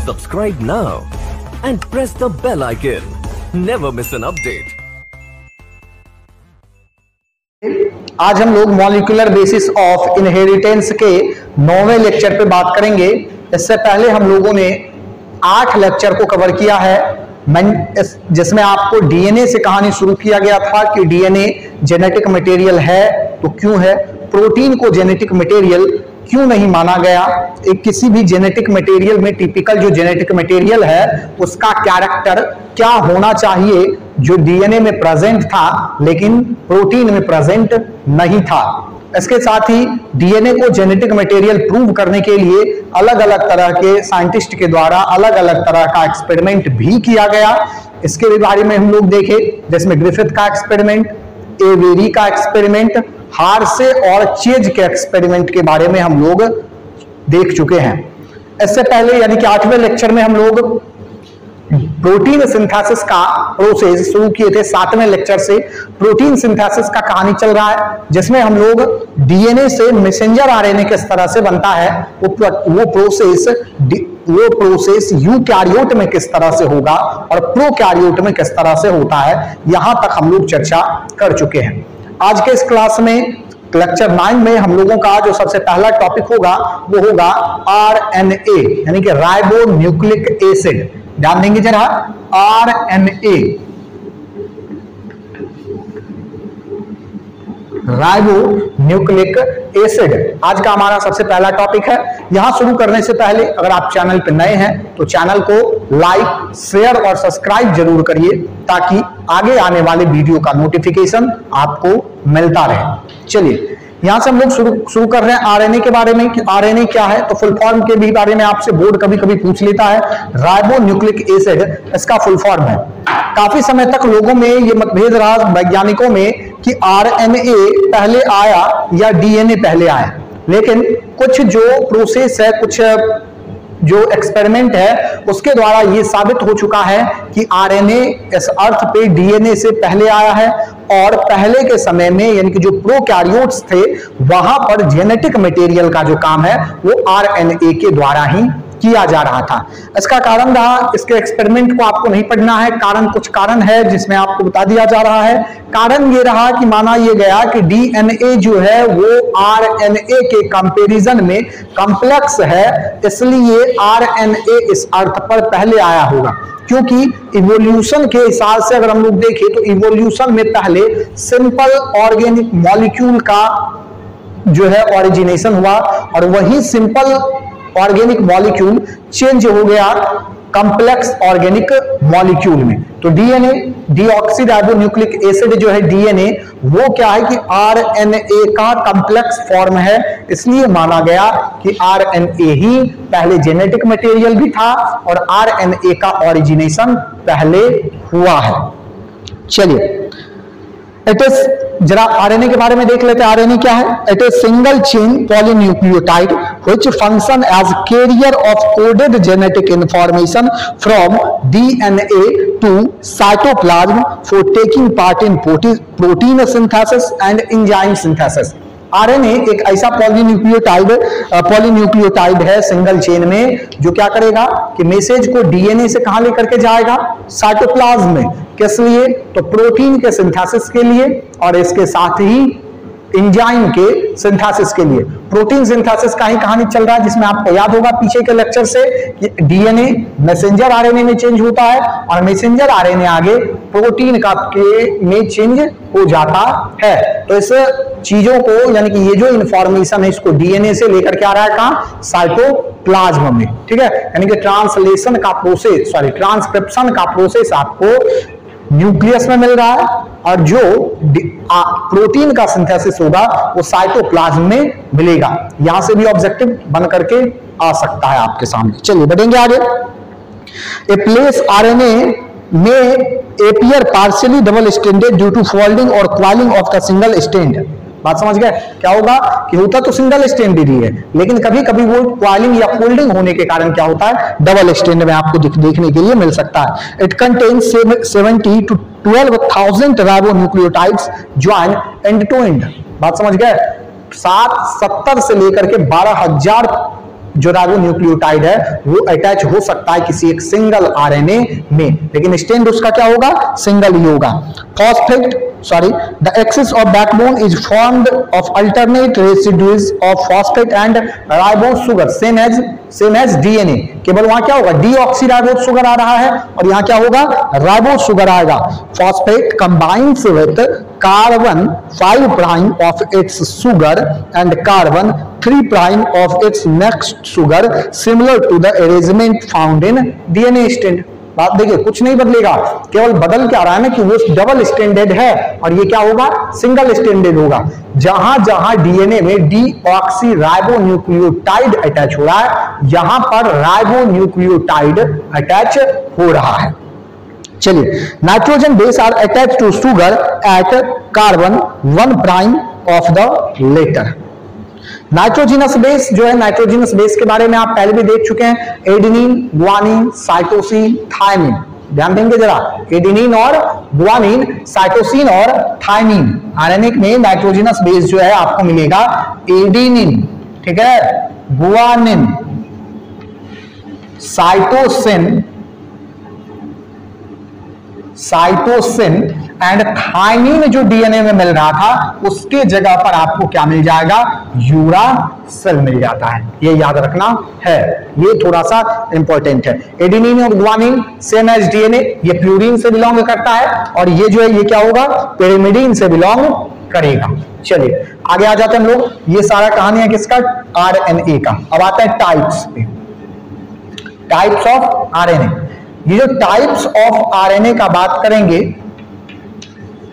Subscribe now and press the bell icon. Never miss an update. आज हम लोग molecular basis of inheritance के 9वें lecture पे बात करेंगे। इससे पहले हम लोगों ने 8 लेक्चर को कवर किया है, जिसमें आपको डीएनए से कहानी शुरू किया गया था कि डीएनए जेनेटिक मटेरियल है तो क्यों है, प्रोटीन को जेनेटिक मटेरियल क्यों नहीं माना गया, एक किसी भी जेनेटिक मटेरियल में टिपिकल जो जेनेटिक मटेरियल है उसका कैरेक्टर क्या होना चाहिए जो डीएनए में प्रेजेंट था लेकिन प्रोटीन में प्रेजेंट नहीं था। इसके साथ ही डीएनए को जेनेटिक मटेरियल प्रूव करने के लिए अलग अलग तरह के साइंटिस्ट के द्वारा अलग अलग तरह का एक्सपेरिमेंट भी किया गया। इसके बारे में हम लोग देखे, जिसमें ग्रिफिथ का एक्सपेरिमेंट, एवेरी का एक्सपेरिमेंट, हार्से और चेज के एक्सपेरिमेंट के बारे में हम लोग देख चुके हैं। इससे पहले यानी कि 8वें लेक्चर में हम लोग प्रोटीन सिंथेसिस का प्रोसेस शुरू किए थे। 7वें लेक्चर से प्रोटीन सिंथेसिस का कहानी चल रहा है, जिसमें हम लोग डीएनए से मैसेंजर आरएनए किस तरह से बनता है, वो प्रोसेस यूकैरियोट में किस तरह से होगा और प्रोकैरियोट में किस तरह से होता है, यहां तक हम लोग चर्चा कर चुके हैं। आज के इस क्लास में लेक्चर 9 में हम लोगों का जो सबसे पहला टॉपिक होगा वो होगा आरएनए यानी कि राइबो न्यूक्लिक एसिड। ध्यान देंगे जरा, आरएनए राइबो न्यूक्लिक एसिड आज का हमारा सबसे पहला टॉपिक है। यहां शुरू करने से पहले अगर आप चैनल पर नए हैं तो चैनल को लाइक, शेयर और सब्सक्राइब जरूर करिए ताकि आगे आने वाले वीडियो का नोटिफिकेशन आपको मिलता रहे। चलिए यहां से हम लोग शुरू कर रहे हैं आरएनए के बारे में कि आरएनए क्या है। तो फुल फॉर्म के भी बारे में आपसे बोर्ड कभी कभी पूछ लेता है। राइबो न्यूक्लिक एसिड इसका फुल फॉर्म है। काफी समय तक लोगों में ये मतभेद रहा वैज्ञानिकों में कि आरएनए पहले आया या डीएनए पहले आया, लेकिन कुछ जो प्रोसेस है, कुछ जो एक्सपेरिमेंट है उसके द्वारा ये साबित हो चुका है कि आरएनए इस अर्थ पे डीएनए से पहले आया है और पहले के समय में यानी कि जो प्रोकैरियोट्स थे वहां पर जेनेटिक मटेरियल का जो काम है वो आरएनए के द्वारा ही किया जा रहा था। इसका कारण रहा, इसके एक्सपेरिमेंट को आपको नहीं पढ़ना है, कारण कुछ कारण है जिसमें आपको बता दिया जा रहा है। कारण ये रहा कि माना ये गया कि डीएनए जो है वो आरएनए के कंपैरिजन में कॉम्प्लेक्स है, इसलिए आरएनए इस अर्थ पर पहले आया होगा। क्योंकि इवोल्यूशन के हिसाब से अगर हम लोग देखें तो इवोल्यूशन में पहले सिंपल ऑर्गेनिक मॉलिक्यूल का जो है ओरिजिनेशन हुआ और वही सिंपल ऑर्गेनिक मॉलिक्यूल चेंज हो गया कॉम्प्लेक्स ऑर्गेनिक मॉलिक्यूल में। तो डीएनए डीऑक्सीराइबो न्यूक्लिक एसिड जो है डीएनए वो क्या है कि आरएनए का कॉम्प्लेक्स फॉर्म है, इसलिए माना गया कि आरएनए ही पहले जेनेटिक मटेरियल भी था और आरएनए का ओरिजिनेशन पहले हुआ है। चलिए इट इज जरा आरएनए के बारे में देख लेते हैं। आरएनए क्या है? It is single chain polynucleotide which function as carrier of coded genetic information from DNA to cytoplasm for taking part in protein synthesis and enzyme synthesis. RNA एक ऐसा पॉलीन्यूक्लियोटाइड है सिंगल चेन में जो क्या करेगा कि मैसेज को DNA से कहां लेकर के जाएगा? साइटोप्लाज्म में। किस लिए? तो प्रोटीन के सिंथेसिस के लिए और इसके साथ ही एंजाइम के सिंथेसिस के लिए। प्रोटीन सिंथेसिस का ही कहानी चल रहा है, जिसमें आपको याद होगा पीछे के लेक्चर से कि डीएनए मैसेंजर आरएनए में चेंज होता है और मैसेंजर आरएनए आगे प्रोटीन का में चेंज हो जाता है। तो इस चीजों को यानी कि ये जो इंफॉर्मेशन है इसको डीएनए से लेकर के आ रहा है कहां? साइटोप्लाज्म में। ठीक है, यानी कि ट्रांसलेशन का प्रोसेस ट्रांसक्रिप्शन का प्रोसेस आपको न्यूक्लियस में मिल रहा है और जो प्रोटीन का सिंथेसिस होगा वो साइटोप्लाज्म में मिलेगा। यहां से भी ऑब्जेक्टिव बन करके आ सकता है आपके सामने। चलिए बढ़ेंगे आगे। ए प्लेस आरएनए में appear partially double stranded due to folding or coiling of the single strand। बात समझ गए? क्या होगा कि होता तो सिंगल स्ट्रैंडेड ही है, लेकिन कभी कभी वो कॉइलिंग या फोल्डिंग होने के कारण क्या होता है? डबल स्ट्रैंड में आपको देखने के लिए मिल सकता है। It contains 70 to 12,000 ribonucleotides join end to end. बात समझ गए? 70 से लेकर के 12,000 जो राइबोन्यूक्लियोटाइड है वो अटैच हो सकता है किसी एक सिंगल आरएनए में, लेकिन स्ट्रैंड उसका क्या होगा, सिंगल ही होगा। The axis of backbone is formed of alternate residues of phosphate and ribose sugar, same as DNA। केवल वहां क्या होगा, डीऑक्सीराइबोस सुगर आ रहा है और यहां क्या होगा, राइबोस सुगर आएगा। Phosphate combines with carbon 5 prime of its sugar and carbon 3 prime of its next sugar, similar to the arrangement found in DNA strand। बात देखिए, कुछ नहीं बदलेगा, केवल बदल क्या रहा है ना कि वो डबल स्टैंडर्ड है और ये क्या होगा, सिंगल स्टैंडर्ड होगा। जहां जहां डीएनए में डीऑक्सी राइबोन्यूक्लियोटाइड अटैच हो रहा है, यहां पर राइबोन्यूक्लियोटाइड अटैच हो रहा है। चलिए, nitrogen base are attach to sugar at carbon 1 prime of the latter. Nitrogenous base जो है, नाइट्रोजिनस बेस के बारे में आप पहले भी देख चुके हैं, एडेनिन, गुआनिन, साइटोसिन, थायमिन। ध्यान देंगे जरा, एडेनिन और गुआनिन, साइटोसिन और थायमिन। आरएनए में नाइट्रोजिनस बेस जो है आपको मिलेगा एडेनिन, ठीक है, गुआनिन, साइटोसिन एंड थायमिन जो डीएनए में मिल रहा था, उसके जगह पर आपको क्या मिल जाएगा, यूरासिल मिल जाता है। ये याद रखना है, ये थोड़ा सा इंपॉर्टेंट है। एडेनिन और गुआनिन सेम एज डीएनए, ये प्यूरिन से बिलोंग करता है और ये जो है ये क्या होगा, पिरिमिडीन से बिलोंग करेगा। चलिए आगे आ जाते हैं हम लोग। ये सारा कहानी है किसका, आरएनए का। अब आता है टाइप्स पे, टाइप्स ऑफ आरएनए। ये जो टाइप्स ऑफ आरएनए का बात करेंगे,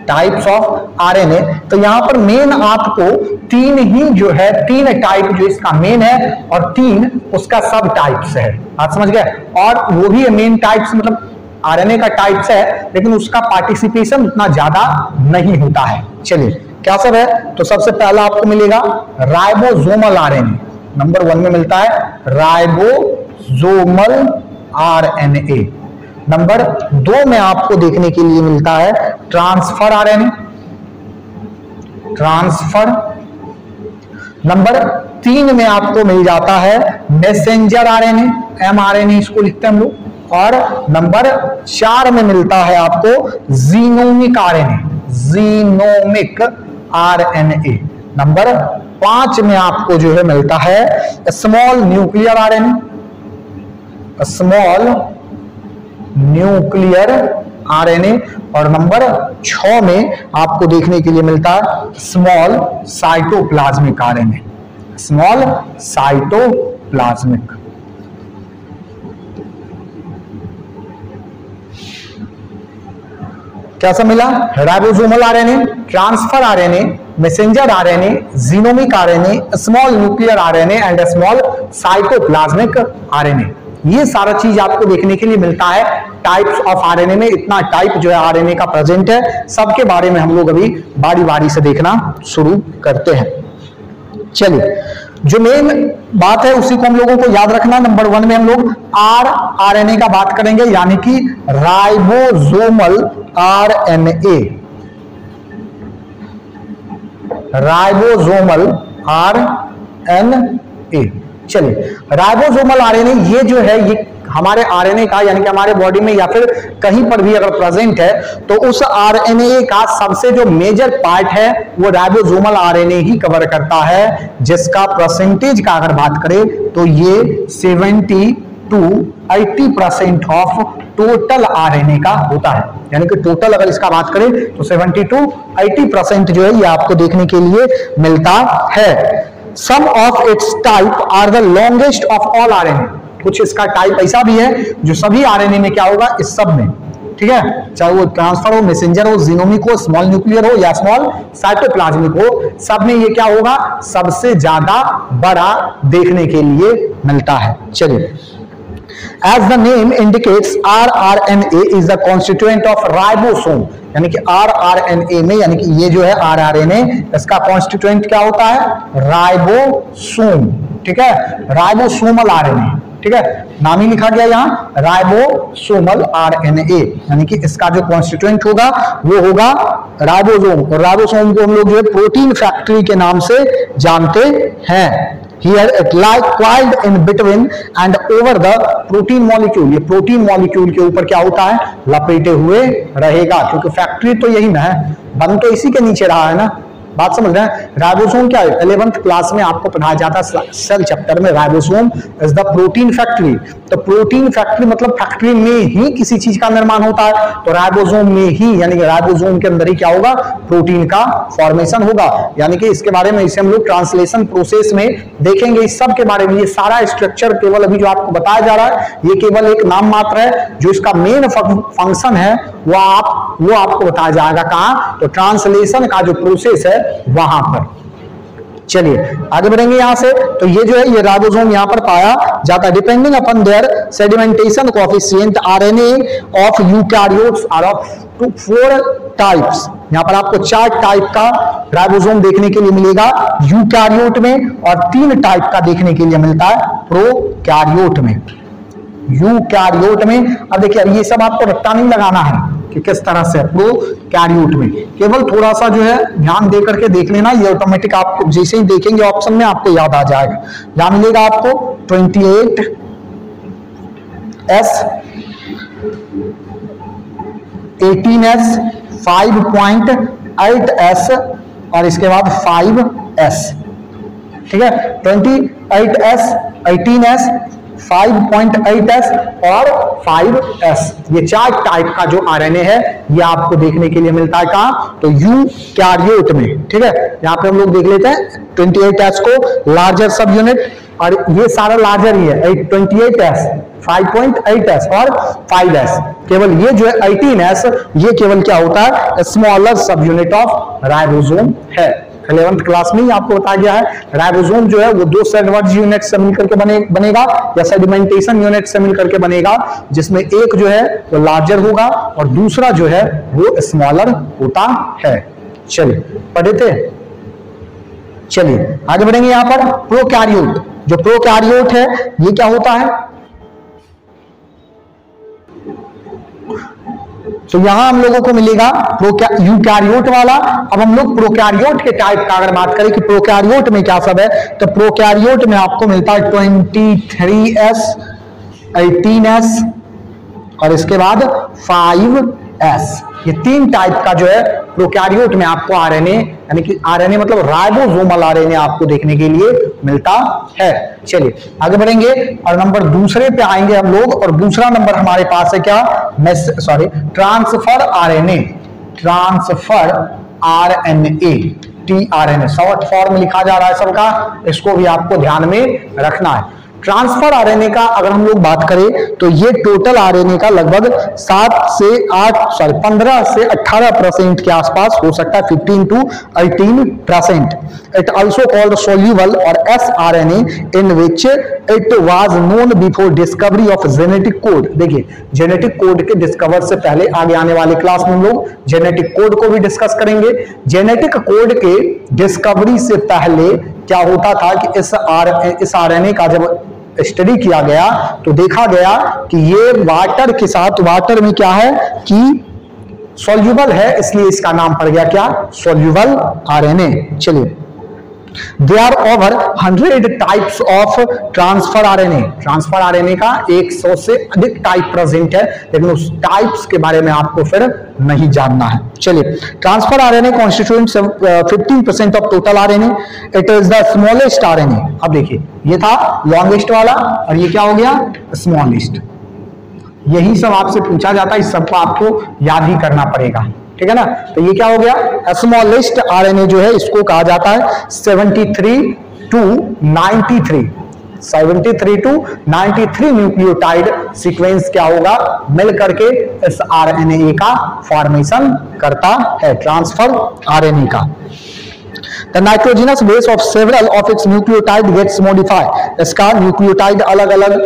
टाइप्स ऑफ आरएनए, तो यहां पर मेन आपको तीन ही जो है, तीन टाइप जो इसका मेन है और तीन उसका सब टाइप्स है। आप समझ गए, और वो भी मेन टाइप्स मतलब आरएनए का टाइप्स है, लेकिन उसका पार्टिसिपेशन उतना ज्यादा नहीं होता है। चलिए क्या सब है, तो सबसे पहला आपको मिलेगा राइबोसोमल आरएनए, नंबर 1 में मिलता है राइबोसोमल आरएनए। नंबर 2 में आपको देखने के लिए मिलता है ट्रांसफर आरएनए, ट्रांसफर। नंबर 3 में आपको मिल जाता है मैसेंजर आरएनए, एमआरएनए इसको लिखते हैं हम लोग। और नंबर 4 में मिलता है आपको genomic RNA, genomic RNA. Number 5 में आपको जो है मिलता है small nuclear RNA, small nuclear RNA. और नंबर 6 में आपको देखने के लिए मिलता है small cytoplasmic RNA, small cytoplasmic. क्या सब मिला, ribosomal RNA, transfer RNA, messenger RNA, genomic RNA, small nuclear RNA and small cytoplasmic RNA. ये सारा चीज आपको देखने के लिए मिलता है टाइप्स ऑफ आरएनए में। इतना टाइप जो है आरएनए का प्रेजेंट है, सबके बारे में हम लोग अभी बारी बारी से देखना शुरू करते हैं। चलिए, जो मेन बात है उसी को हम लोगों को याद रखना। नंबर 1 में हम लोग आरएनए का बात करेंगे, यानी कि राइबोसोमल आरएनए, राइबोसोमल आरएनए। चलिए, राइबोसोमल आरएनए ये जो है, ये हमारे आरएनए का, यानी कि हमारे बॉडी में या फिर कहीं पर भी अगर प्रेजेंट है, तो उस आरएनए का सबसे जो मेजर पार्ट है वो राइबोसोमल आरएनए ही कवर करता है, जिसका परसेंटेज का अगर बात करें तो ये 70 to 80% ऑफ टोटल आरएनए का होता है। यानी कि टोटल अगर इसका बात करें तो 70 to 80% जो है ये आपको देखने के लिए मिलता है। Some of its type are the longest of all RNA। कुछ इसका टाइप ऐसा भी है जो सभी आरएनए में क्या होगा, इस सब में, ठीक है, चाहे वो ट्रांसफर हो, मैसेंजर हो, जीनोमिक हो, स्मॉल न्यूक्लियर हो या स्मॉल साइटोप्लाज्मिक हो, सब में ये क्या होगा, सबसे ज्यादा बड़ा देखने के लिए मिलता है। चलिए, As the name indicates, rRNA is the constituent of ribosome। यानी कि rRNA में, यानी कि ये जो है rRNA, इसका कॉन्स्टिट्यूएंट क्या होता है, राइबोसोम, ठीक है, राइबोसोमल आरएनए, ठीक है, नाम ही लिखा गया यहाँ राइबोसोमल आरएनए। यानी कि इसका जो कॉन्स्टिट्यूएंट होगा वो होगा राइबोसोम। और राइबोसोम को हम लोग जो है प्रोटीन फैक्ट्री के नाम से जानते हैं। Here it like coiled in between and over the protein molecule. ये प्रोटीन मॉलिक्यूल के ऊपर क्या होता है, लपेटे हुए रहेगा, क्योंकि फैक्ट्री तो यही ना है, बन तो इसी के नीचे रहा है ना। बात समझ रहे हैं। राइबोसोम क्या है, 11th क्लास में आपको पढ़ाया जाता है सेल चैप्टर में, ribosome is the protein factory. तो प्रोटीन फैक्ट्री मतलब फैक्ट्री में ही किसी चीज का निर्माण होता है, तो राइबोसोम में ही, यानी कि राइबोसोम के अंदर ही क्या होगा, प्रोटीन का फॉर्मेशन होगा। यानी कि इसके बारे में इसे हम लोग ट्रांसलेशन प्रोसेस में देखेंगे, इस सब के बारे में। ये सारा स्ट्रक्चर केवल अभी जो आपको बताया जा रहा है, ये केवल एक नाम मात्र है, जो इसका मेन फंक्शन है वो आपको बताया जाएगा कहां, तो ट्रांसलेशन का जो प्रोसेस है वहां पर। चलिए आगे बढ़ेंगे यहां से। तो ये जो है ये राइबोसोम यहां पर पाया जाता है। Depending upon their sedimentation coefficient RNA of eukaryotes are of 4 types. यहां पर आपको 4 टाइप का राइबोसोम देखने के लिए मिलेगा यूकैरियोट में, और 3 टाइप का देखने के लिए मिलता है प्रोकैरियोट में। यूकैरियोट में अब देखिए, ये सब आपको रट्टा नहीं लगाना है कि किस तरह से प्रोकैरियोट में, केवल थोड़ा सा जो है ध्यान दे करके देख लेना, ये ऑटोमेटिक आपको जैसे ही देखेंगे ऑप्शन में आपको याद आ जाएगा। यहां मिलेगा आपको 28S, 18S, 5.8S और इसके बाद 5S। ठीक है, 28S, 18S, 5.8S और 5S, ये 4 टाइप का जो आरएनए है ये आपको देखने के लिए मिलता है कहां, तो यूकैरियोट में। ठीक है, यहां पे हम लोग देख लेते हैं 28S को लार्जर सब यूनिट, और ये सारा लार्जर ही है, 28S, 5.8S और 5S। केवल ये जो है 18S, ये केवल क्या होता है, स्मॉलर सब यूनिट ऑफ राइबोसोम है। 11th क्लास में ही आपको बताया गया है, राइबोसोम जो है वो 2 सेडवर्ज यूनिट से मिलकर के बनेगा या सेडिमेंटेशन यूनिट से मिलकर के बनेगा, जिसमें एक जो है वो लार्जर होगा और दूसरा जो है वो स्मॉलर होता है। चलिए पढ़े थे, चलिए आगे बढ़ेंगे। यहां पर प्रोकैरियोट, जो प्रोकैरियोट है ये क्या होता है, तो यहां हम लोगों को मिलेगा यूकैरियोट वाला। अब हम लोग प्रोकैरियोट के टाइप का अगर बात करें कि प्रोकैरियोट में क्या सब है, तो प्रोकैरियोट में आपको मिलता है 23S, 18S और इसके बाद 5S। ये 3 टाइप का जो है प्रोकैरियोट में आपको आरएनए, यानी कि आरएनए मतलब राइबोसोमल आरएनए आपको देखने के लिए मिलता है। चलिए आगे बढ़ेंगे और नंबर दूसरे पे आएंगे हम लोग, और दूसरा नंबर हमारे पास है क्या, transfer RNA. Transfer RNA, tRNA short form लिखा जा रहा है सबका, इसको भी आपको ध्यान में रखना है। ट्रांसफर आरएनए का अगर हम लोग बात करें तो ये टोटल आरएनए का लगभग 15 से 18% के आसपास हो सकता है, 15 to 18%। It also called soluble और sRNA in which it was known before discovery of genetic code. देखिए जेनेटिक कोड के डिस्कवर से पहले, आगे आने वाले क्लास में हम लोग जेनेटिक कोड को भी डिस्कस करेंगे। जेनेटिक कोड के डिस्कवरी से पहले क्या होता था कि इस आरएनए का जब स्टडी किया गया तो देखा गया कि ये वाटर के साथ, वाटर में क्या है कि सोल्यूबल है, इसलिए इसका नाम पड़ गया क्या, सोल्यूबल आरएनए। चलिए There are over 100 types of transfer RNA. Transfer RNA का 100 से अधिक टाइप प्रेजेंट है, लेकिन उस टाइप्स के बारे में आपको फिर नहीं जानना है। चलिए transfer RNA constituent 15% of total RNA. It is the smallest RNA. अब देखिए ये था लॉन्गेस्ट वाला और ये क्या हो गया, स्मॉलेस्ट। यही सब आपसे पूछा जाता है, इस सबको आपको याद ही करना पड़ेगा, ठीक है ना। तो ये क्या हो गया, स्मॉलेस्ट आरएनए जो है इसको कहा जाता है 73 to 93 न्यूक्लियोटाइड सीक्वेंस क्या होगा, मिल करके इस आरएनए का फॉर्मेशन करता है, ट्रांसफर आरएनए का। The nitrogenous base of several of its nucleotide gets modified। इसका न्यूक्लियोटाइड अलग अलग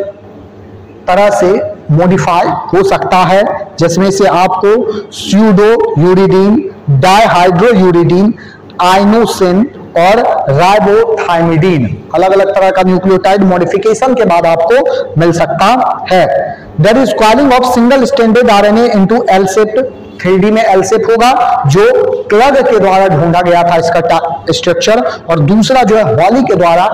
तरह से मॉडिफाई हो सकता है, जिसमें से आपको स्यूडो यूरिडीन, डाइहाइड्रोयूरिडीन, आइनोसिन और राइबोथाइमिडीन, अलग अलग तरह का न्यूक्लियोटाइड मॉडिफिकेशन के बाद आपको मिल सकता है। There is coiling of single stranded RNA into L shape. 3D में एल शेप होगा, जो क्लग के द्वारा ढूंढा गया था इसका स्ट्रक्चर, और दूसरा जो है हॉली के द्वारा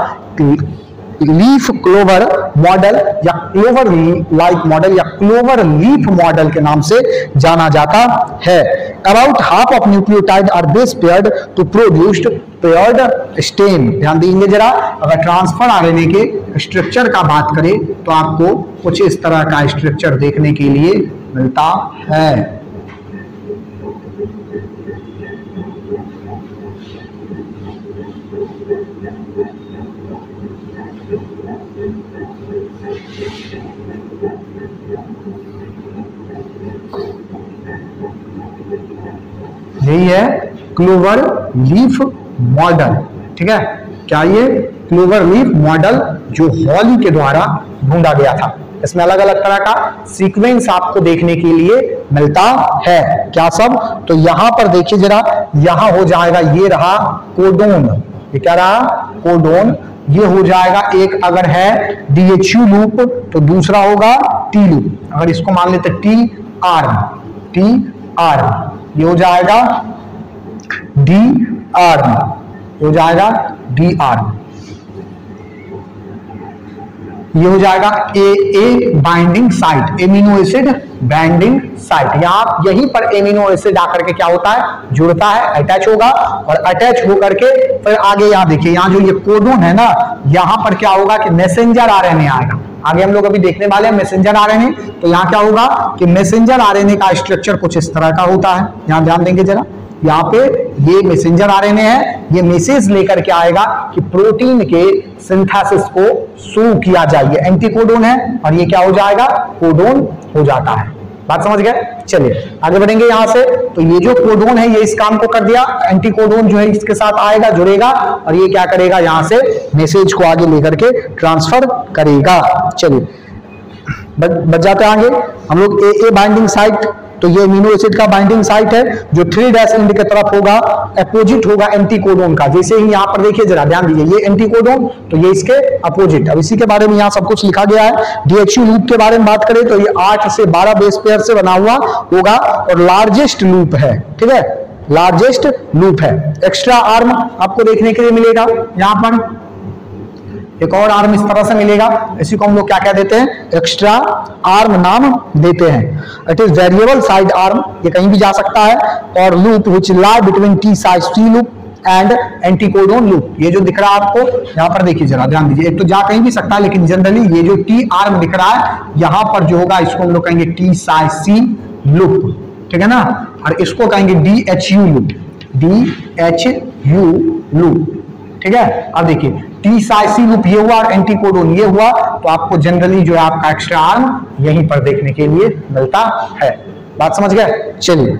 लीफ क्लोवर मॉडल या क्लोवर लाइक मॉडल या क्लोवर लीफ मॉडल के नाम से जाना जाता है। About half of nucleotide are base paired to produced paired stem. ध्यान देंगे जरा, अगर ट्रांसफर आरएनए के स्ट्रक्चर का बात करें तो आपको कुछ इस तरह का स्ट्रक्चर देखने के लिए मिलता है। यही है क्लोवर लीफ मॉडल। ठीक है, क्या ये क्लोवर लीफ मॉडल जो हॉली के द्वारा ढूंढा गया था। इसमें अलग अलग तरह का सीक्वेंस आपको देखने के लिए मिलता है। क्या सब? तो यहां पर देखिए जरा, यहां हो जाएगा, ये रहा कोडोन, ये क्या रहा? कोडोन। ये हो जाएगा एक, अगर है DHU लूप तो दूसरा होगा T लूप। अगर इसको मान लेते टी आर्म, ये हो जाएगा डी आर्म, हो जाएगा डी आर्म। ये हो जाएगा a binding site, amino acid binding site. यहां यहीं पर एमिनो एसिड आकर के क्या होता है? जुड़ता है, अटैच होगा, और अटैच होकर के फिर आगे यहां देखिए, यहां जो ये कोडोन है ना, यहां पर क्या होगा कि मैसेंजर आरएनए आएगा। आगे हम लोग अभी देखने वाले हैं मैसेंजर आरएनए। तो यहाँ क्या होगा कि मैसेंजर आरएनए का स्ट्रक्चर कुछ इस तरह का होता है। यहाँ ध्यान देंगे जरा, यहाँ पे ये मैसेंजर आरएनए है, ये मैसेज लेकर के आएगा कि प्रोटीन के सिंथेसिस को शुरू किया जाए। एंटीकोडोन है और ये क्या हो जाएगा? कोडोन हो जाता है। बात समझ गए? चलिए आगे बढ़ेंगे यहां से। तो ये जो कोडोन है ये इस काम को कर दिया, एंटीकोडोन जो है इसके साथ आएगा, जुड़ेगा, और ये क्या करेगा? यहां से मैसेज को आगे लेकर के ट्रांसफर करेगा। चलिए बच जाते हैं आगे हम लोग। ए बाइंडिंग साइट, तो ये एमिनो एसिड का बाइंडिंग साइट है जो 3' एंड की तरफ होगा, अपोजिट होगा एंटीकोडोन का। जैसे ही यहाँ पर देखिए जरा, ध्यान दीजिए, ये एंटीकोडोन तो ये इसके अपोजिट। अब इसी के बारे में यहाँ सब कुछ लिखा गया है। DHU लूप के बारे में बात करें तो ये 8 से 12 बेस पेयर से बना हुआ होगा और लार्जेस्ट लूप है। ठीक है, लार्जेस्ट लूप है। एक्स्ट्रा आर्म आपको देखने के लिए मिलेगा, यहाँ पर एक और आर्म इस तरह से मिलेगा। इसी को हम लोग क्या कह देते हैं? एक्स्ट्रा आर्म नाम देते हैं। It is variable side arm, ये कहीं भी जा सकता है। और loop which lie between T side T loop and anticodon loop. ये जो दिख रहा है आपको यहाँ पर, देखिए जरा, ध्यान दीजिए, एक तो जा कहीं भी सकता है, लेकिन जनरली ये जो टी आर्म दिख रहा है यहाँ पर जो होगा, इसको हम लोग कहेंगे टी साइड सी लूप। ठीक है ना, और इसको कहेंगे DHU लूप, DHU लूप। ठीक है, अब देखिए टी साइड सी लूप ये हुआ और एंटीकोडोन ये हुआ, तो आपको जनरली जो है आपका एक्स्ट्रा आर्म यहीं पर देखने के लिए मिलता है। बात समझ गए? चलिए,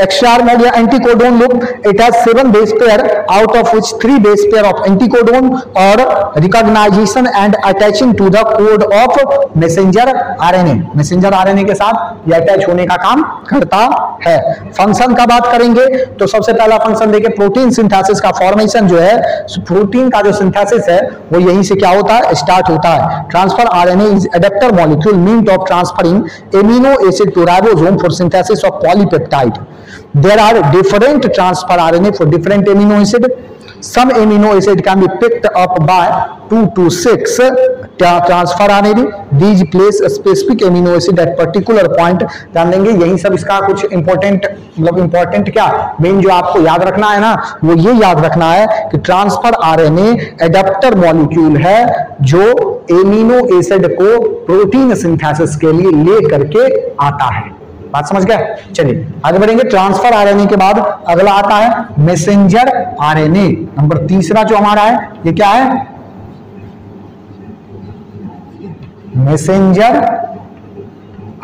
एक्स्ट्रा आर्म हो गया anticodon loop. It has 7 base pair out of which 3 base pair of anticodon और recognisation and attaching to the code of messenger RNA. Messenger RNA के साथ ये अटैच होने का काम करता है। फंक्शन का बात करेंगे तो सबसे पहला फंक्शन देखिए, प्रोटीन सिंथेसिस का फॉर्मेशन जो है, प्रोटीन का जो सिंथेसिस है वो यहीं से क्या होता है? स्टार्ट होता है। Transfer RNA is adaptor molecule mean of transferring amino acid to ribosome for synthesis of polypeptide. There are different transfer RNA for different amino acid. Some amino acid can be picked up by 2 to 6 transfer RNA. These place a specific amino acid at particular point. ध्यान देंगे, यही सब इसका कुछ important, मतलब important क्या main जो आपको याद रखना है ना, वो ये याद रखना है कि ट्रांसफर आरएनए एडेप्टर मॉलिक्यूल है जो एमिनो एसिड को प्रोटीन सिंथेसिस के लिए ले करके आता है। बात समझ गए? चलिए आगे बढ़ेंगे। ट्रांसफर आरएनए के बाद अगला आता है मैसेंजर आरएनए। नंबर तीसरा जो हमारा है ये क्या है? Messenger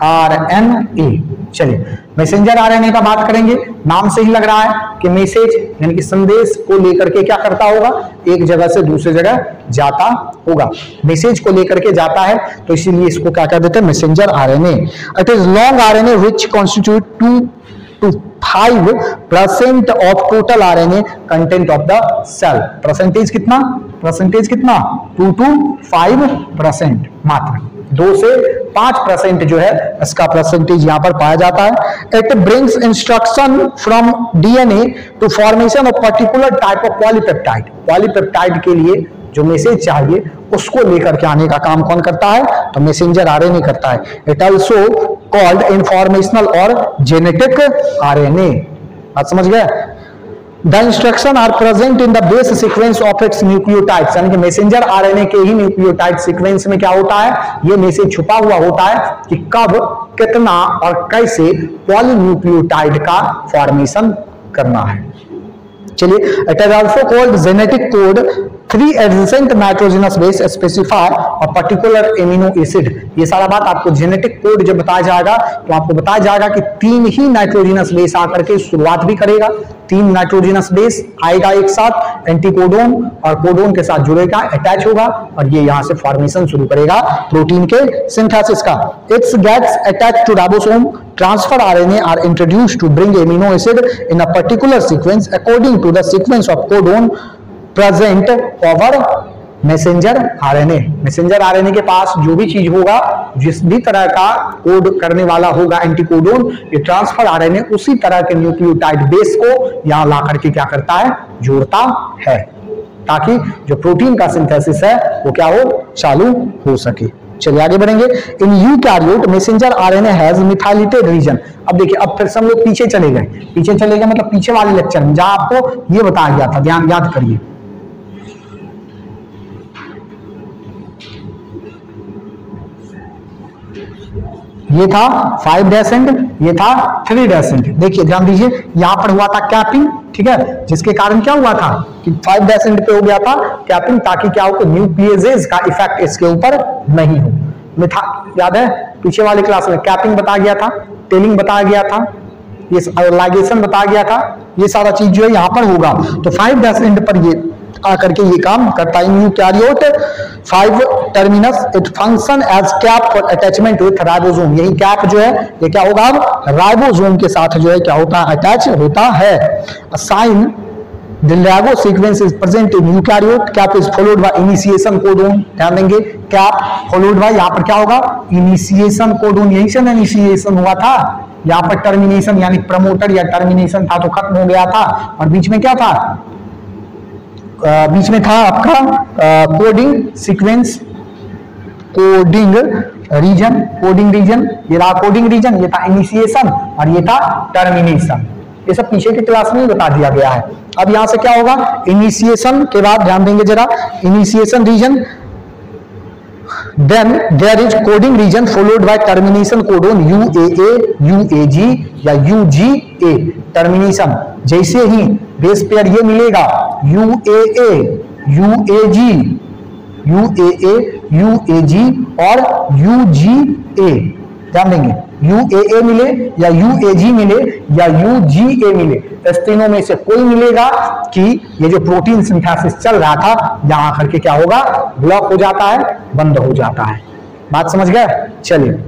RNA. चलिए मैसेंजर आरएनए का बात करेंगे। नाम से ही लग रहा है कि मैसेज यानी कि संदेश को लेकर के क्या करता होगा? एक जगह से दूसरी जगह जाता होगा। मैसेज को लेकर के जाता है, तो इसीलिए इसको क्या कह देते हैं? Messenger RNA. It is long RNA which constitute 2 to 5% of total RNA content of the cell. Percentage कितना? 2 to 5% मात्र। 2 से 5% जो है इसका परसेंटेज यहां पर पाया जाता है। It brings instruction from DNA to formation of particular type of polypeptide. Polypeptide के लिए जो मैसेज चाहिए उसको लेकर के आने का काम कौन करता है? तो मैसेंजर आरएनए करता है। इट आल्सो कॉल्ड इन्फॉर्मेशनल और जेनेटिक आरएनए। बात समझ गए? The instruction are present in the base sequence of its nucleotides, यानी कि मैसेंजर आरएनए के ही न्यूक्लियोटाइड सीक्वेंस में क्या होता है? ये मैसेज छुपा हुआ होता है कि कब, कितना और कैसे पॉलीन्यूक्लियोटाइड का फॉर्मेशन करना है। चलिए, it is also called genetic code. 3 adjacent nitrogenous base specify a particular amino acid. ये सारा बात आपको जेनेटिक कोड जब बताया जाएगा तो आपको बताया जाएगा कि 3 ही नाइट्रोजनस बेस आकर के शुरुआत भी करेगा। 3 नाइट्रोजनस बेस आएगा एक साथ, एंटीकोडोन और कोडोन के साथ जुड़ेगा, अटैच होगा और ये यहां से फॉर्मेशन शुरू करेगा प्रोटीन के सिंथेसिस का। Its gets attach to ribosome. Transfer RNA are introduced to bring amino acid in a particular sequence according to the sequence of codon present over messenger RNA. Messenger RNA के पास जो भी चीज होगा, जिस भी तरह का कोड करने वाला होगा एंटीकोडोन, ये ट्रांसफर आरएनए उसी तरह के न्यूक्लियोटाइड बेस को यहां ला करके क्या करता है? जोड़ता है, ताकि जो प्रोटीन का सिंथेसिस है वो क्या हो? चालू हो सके। चलिए आगे बढ़ेंगे। In eukaryote messenger RNA has methylated region. अब देखिए, अब फिर से हम लोग पीछे चले गए। पीछे चले गए मतलब पीछे वाले लेक्चर में जहां आपको ये बताया गया था, ध्यान याद करिए। ये था 5' एंड ये था 3' एंड। देखिए ध्यान दीजिए, यहां पर हुआ था कैपिंग, ठीक है, जिसके कारण क्या हुआ था कि 5' एंड पे हो गया था कैपिंग, ताकि क्या हो? न्यूक्लियेजेस का इफेक्ट इसके ऊपर नहीं हो। मिथा याद है पीछे वाले क्लास में कैपिंग बताया गया था, टेलिंग बताया गया था, ये लाइगेशन बताया गया था। ये सारा चीज जो है यहां पर होगा। तो 5' एंड पर ये आकर के ये काम करता है। Eukaryote 5 terminus it function as cap for attachment with ribosome. यही कैप जो है ये क्या होगा? अब राइबोसोम के साथ जो है क्या होता है? अटैच होता है। Sign the ribo sequence is present in eukaryote. Cap is followed by initiation codon. ध्यान देंगे, कैप फॉलोड बाय, यहां पर क्या होगा? Initiation codon. यही से इनिशिएशन हुआ था, यहां पर टर्मिनेशन यानी प्रमोटर या टर्मिनेशन था तो खत्म हो गया था, और बीच में क्या था? बीच में था आपका coding sequence, coding region. Coding region, ये रहा कोडिंग रीजन, ये था इनिशिएशन और ये था टर्मिनेशन। ये सब पीछे की क्लास में ही बता दिया गया है। अब यहां से क्या होगा? इनिशिएशन के बाद ध्यान देंगे जरा, initiation region, then there is coding region followed by termination codon UAA, UAG या UGA। टर्मिनेशन जैसे ही बेस पेयर ये मिलेगा UAA, UAG, UAA, UAG और UGA। ध्यान देंगे, UAA मिले या UAG मिले या UGA मिले, इस तीनों में से कोई मिलेगा कि ये जो प्रोटीन सिंथेसिस चल रहा था यहां करके क्या होगा? ब्लॉक हो जाता है, बंद हो जाता है। बात समझ गए? चलिए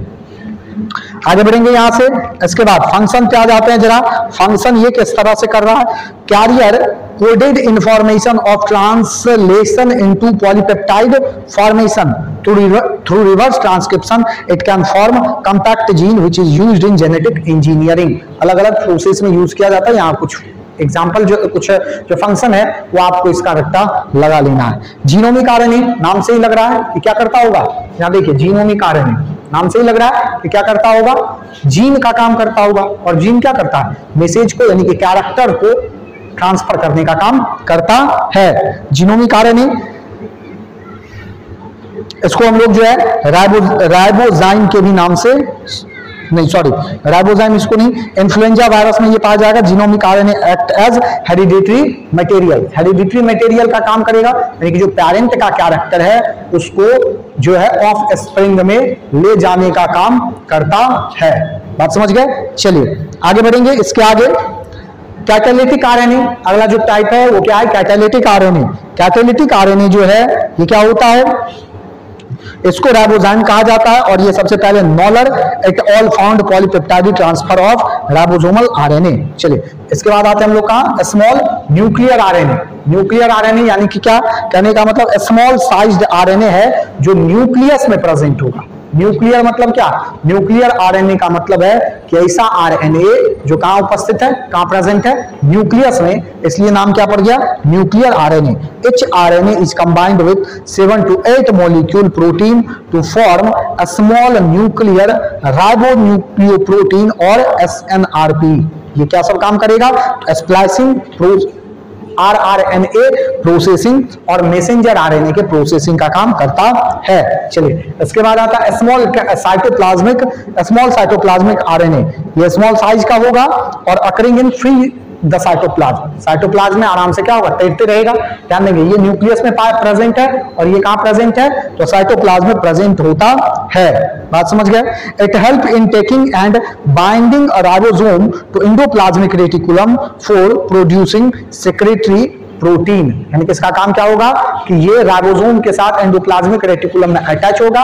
आगे बढ़ेंगे यहां से। इसके बाद फंक्शन पे आ जाते हैं जरा। फंक्शन ये किस तरह से कर रहा है? Carrier coded information of translation into polypeptide formation through reverse transcription it can form compact gene which is used in genetic engineering. अलग अलग प्रोसेस में यूज किया जाता है। यहाँ कुछ एग्जाम्पल जो फंक्शन है वो आपको इसका रट्टा लगा लेना है। जीनोमिक आरएनए नाम से ही लग रहा है कि क्या करता होगा? यहाँ देखिए, जीनोमिक आरएनए नाम से ही लग रहा है कि क्या करता होगा? जीन का काम करता होगा। और जीन क्या करता है? मैसेज को यानी कि कैरेक्टर को ट्रांसफर करने का काम करता है। जीनोमिक आरएनए, इसको हम लोग जो है राइबोजाइम के भी नाम से, नहीं सॉरी, राइबोजाइम इसको नहीं, इन्फ्लुएंजा वायरस में ये पाया जाएगा। Genomic RNA act as hereditary material. Hereditary material का काम करेगा, यानी कि जो पेरेंट का कैरेक्टर है उसको जो है ऑफ स्प्रिंग में ले जाने का काम करता है। बात समझ गए? चलिए आगे बढ़ेंगे। इसके आगे कैटालिटिक आरएनए, अगला जो टाइप है वो क्या है? Catalytic RNA. कैटालिटिक आरएनए जो है ये क्या होता है? इसको राइबोजाइम कहा जाता है और ये सबसे पहले नॉलर at all found polypeptide transfer of ribosomal RNA. चलिए इसके बाद आते हैं हम लोग कहां? Small nuclear RNA. Nuclear RNA यानी कि क्या कहने का मतलब? स्मॉल साइज्ड आरएनए है जो न्यूक्लियस में प्रेजेंट होगा। न्यूक्लियर मतलब क्या, न्यूक्लियर आरएनए का मतलब है कि ऐसा आरएनए जो कहां उपस्थित है, कहां प्रेजेंट है, न्यूक्लियस में, इसलिए नाम क्या पड़ गया, nuclear RNA. Each RNA is combined with 7 to 8 molecule protein to form a small nuclear ribonucleoprotein और SNRP। ये क्या सब काम करेगा, स्प्लाइसिंग, आरआरएनए प्रोसेसिंग और मैसेंजर आरएनए के प्रोसेसिंग का काम करता है। चलिए इसके बाद आता है स्मॉल साइटोप्लाज्मिक आरएनए। ये स्मॉल साइज का होगा और occurring in free the cytoplasm. Cytoplasm में आराम से क्या होगा, तैरते रहेगा। ध्यान देंगे ये न्यूक्लियस में प्रेजेंट है और ये कहां प्रेजेंट है, तो साइटोप्लाज्म में प्रेजेंट होता है। बात समझ गए। It help in taking and binding a ribosome to endoplasmic reticulum for producing secretory protein. यानी कि इसका काम क्या होगा कि ये राइबोसोम के साथ एंडोप्लाज्मिक रेटिकुलम में अटैच होगा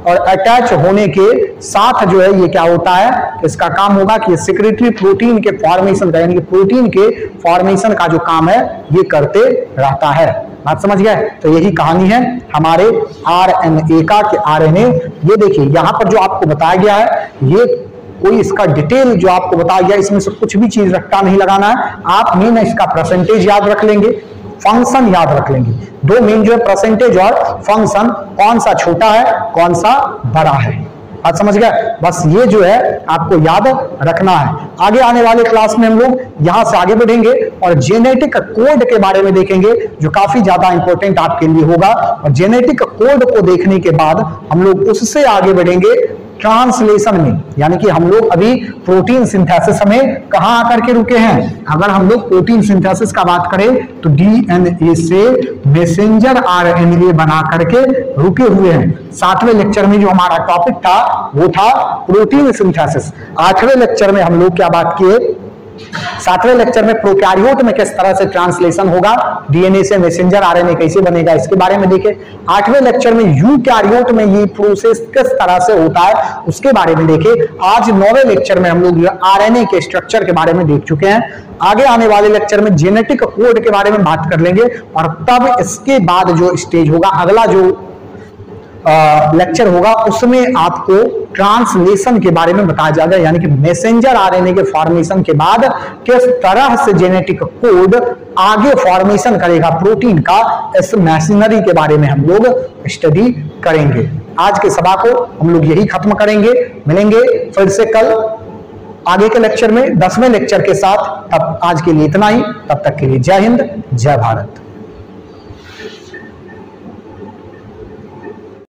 और अटैच होने के साथ जो है ये क्या होता है, इसका काम होगा कि सेक्रेटरी प्रोटीन के फॉर्मेशन का, यानी कि प्रोटीन के फॉर्मेशन का जो काम है ये करते रहता है। बात समझ गए। तो यही कहानी है हमारे आरएनए का कि आरएनए, ये देखिए यहां पर जो आपको बताया गया है, ये कोई इसका डिटेल जो आपको बताया गया, इसमें से कुछ भी चीज रट्टा नहीं लगाना है। आप मेन इसका परसेंटेज याद रख लेंगे, फंक्शन याद रख लेंगे। दो मेन जो है परसेंटेज और फंक्शन, कौन सा छोटा है कौन सा बड़ा है। बात समझ गए। बस ये जो है आपको याद रखना है। आगे आने वाले क्लास में हम लोग यहां से आगे बढ़ेंगे और जेनेटिक कोड के बारे में देखेंगे, जो काफी ज्यादा इंपॉर्टेंट आपके लिए होगा। और जेनेटिक कोड को देखने के बाद हम लोग उससे आगे बढ़ेंगे ट्रांसलेशन में। यानी कि हम लोग अभी प्रोटीन सिंथेसिस में कहां आकर के रुके हैं। अगर हम लोग प्रोटीन सिंथेसिस का बात करें तो डीएनए से मैसेंजर आरएनए बना करके रुके हुए हैं। 7वें लेक्चर में जो हमारा टॉपिक था वो था प्रोटीन सिंथेसिस। 8वें लेक्चर में हम लोग क्या बात किए, 7वें लेक्चर में प्रोकैरियोट में किस तरह से ट्रांसलेशन होगा, डीएनए से मैसेंजर आरएनए कैसे बनेगा, इसके बारे में देखे। 8वें लेक्चर में यूकैरियोट में ये प्रोसेस किस तरह से होता है उसके बारे में देखे। आज 9वें लेक्चर में हम लोग आरएनए के स्ट्रक्चर के बारे में देख चुके हैं। आगे आने वाले लेक्चर में जेनेटिक कोड के बारे में बात कर लेंगे और तब इसके बाद जो स्टेज होगा, अगला जो लेक्चर होगा, उसमें आपको ट्रांसलेशन के बारे में बताया जाएगा। यानी कि मैसेंजर आरएनए के फॉर्मेशन के बाद किस तरह से जेनेटिक कोड आगे फॉर्मेशन करेगा प्रोटीन का, इस मशीनरी के बारे में हम लोग स्टडी करेंगे। आज के सभा को हम लोग यही खत्म करेंगे। मिलेंगे फिर से कल आगे के लेक्चर में 10वें लेक्चर के साथ। तब आज के लिए इतना ही। तब तक के लिए जय हिंद, जय भारत।